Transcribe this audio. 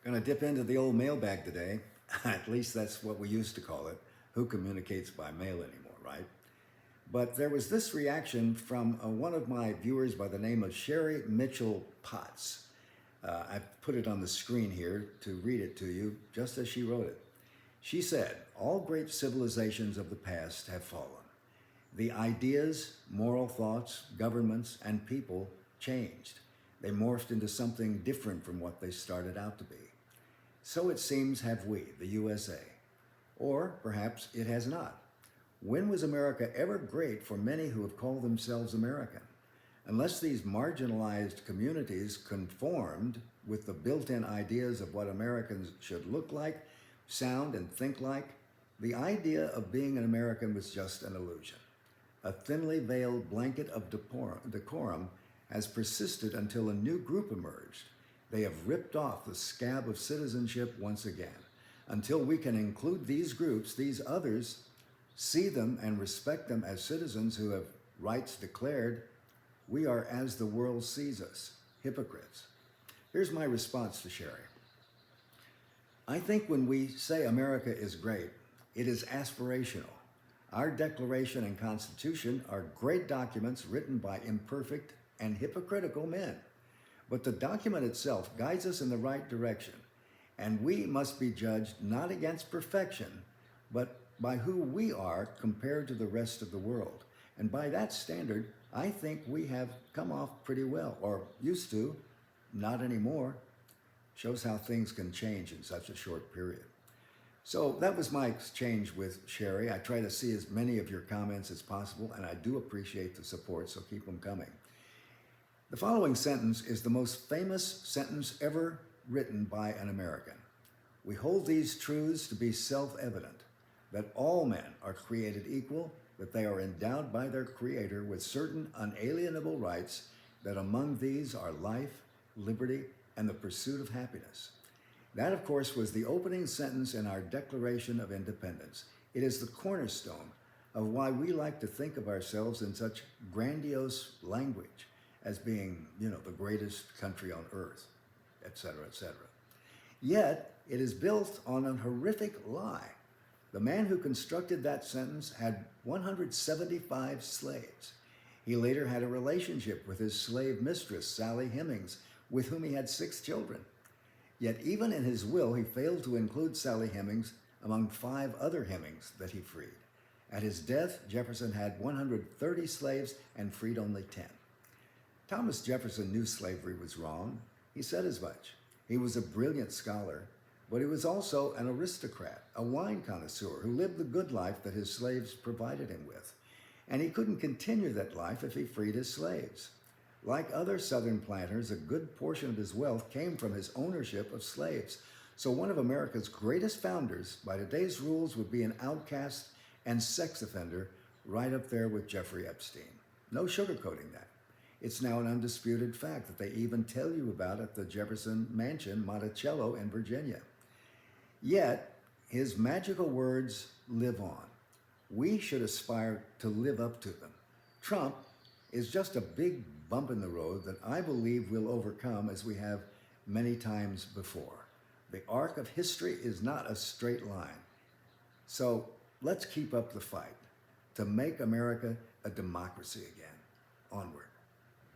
Gonna dip into the old mailbag today. At least that's what we used to call it. Who communicates by mail anymore, right? But there was this reaction from one of my viewers by the name of Sherry Mitchell Potts. I've put it on the screen here to read it to you just as she wrote it. She said, "All great civilizations of the past have fallen. The ideas, moral thoughts, governments, and people changed. They morphed into something different from what they started out to be. So it seems have we, the USA. Or perhaps it has not. When was America ever great for many who have called themselves American? Unless these marginalized communities conformed with the built-in ideas of what Americans should look like, sound, and think like, the idea of being an American was just an illusion. A thinly veiled blanket of decorum has persisted until a new group emerged. They have ripped off the scab of citizenship once again. Until we can include these groups, these others, see them and respect them as citizens who have rights declared, we are as the world sees us, hypocrites." Here's my response to Sherry. I think when we say America is great, it is aspirational. Our Declaration and Constitution are great documents written by imperfect and hypocritical men. But the document itself guides us in the right direction, and we must be judged not against perfection, but by who we are compared to the rest of the world. And by that standard, I think we have come off pretty well, or used to, not anymore. Shows how things can change in such a short period. So that was my exchange with Sherry. I try to see as many of your comments as possible, and I do appreciate the support, so keep them coming. The following sentence is the most famous sentence ever written by an American. "We hold these truths to be self-evident, that all men are created equal, that they are endowed by their Creator with certain unalienable rights, that among these are life, liberty, and the pursuit of happiness." That, of course, was the opening sentence in our Declaration of Independence. It is the cornerstone of why we like to think of ourselves in such grandiose language as being, the greatest country on earth, etc., etc. Yet, it is built on a horrific lie. The man who constructed that sentence had 175 slaves. He later had a relationship with his slave mistress, Sally Hemings, with whom he had 6 children. Yet even in his will, he failed to include Sally Hemings among 5 other Hemings that he freed. At his death, Jefferson had 130 slaves and freed only 10. Thomas Jefferson knew slavery was wrong. He said as much. He was a brilliant scholar, but he was also an aristocrat, a wine connoisseur who lived the good life that his slaves provided him with. And he couldn't continue that life if he freed his slaves. Like other Southern planters, a good portion of his wealth came from his ownership of slaves. So one of America's greatest founders, by today's rules, would be an outcast and sex offender right up there with Jeffrey Epstein. No sugarcoating that. It's now an undisputed fact that they even tell you about at the Jefferson Mansion, Monticello in Virginia. Yet, his magical words live on. We should aspire to live up to them. Trump is just a big bump in the road that I believe we'll overcome as we have many times before. The arc of history is not a straight line. So let's keep up the fight to make America a democracy again. Onward.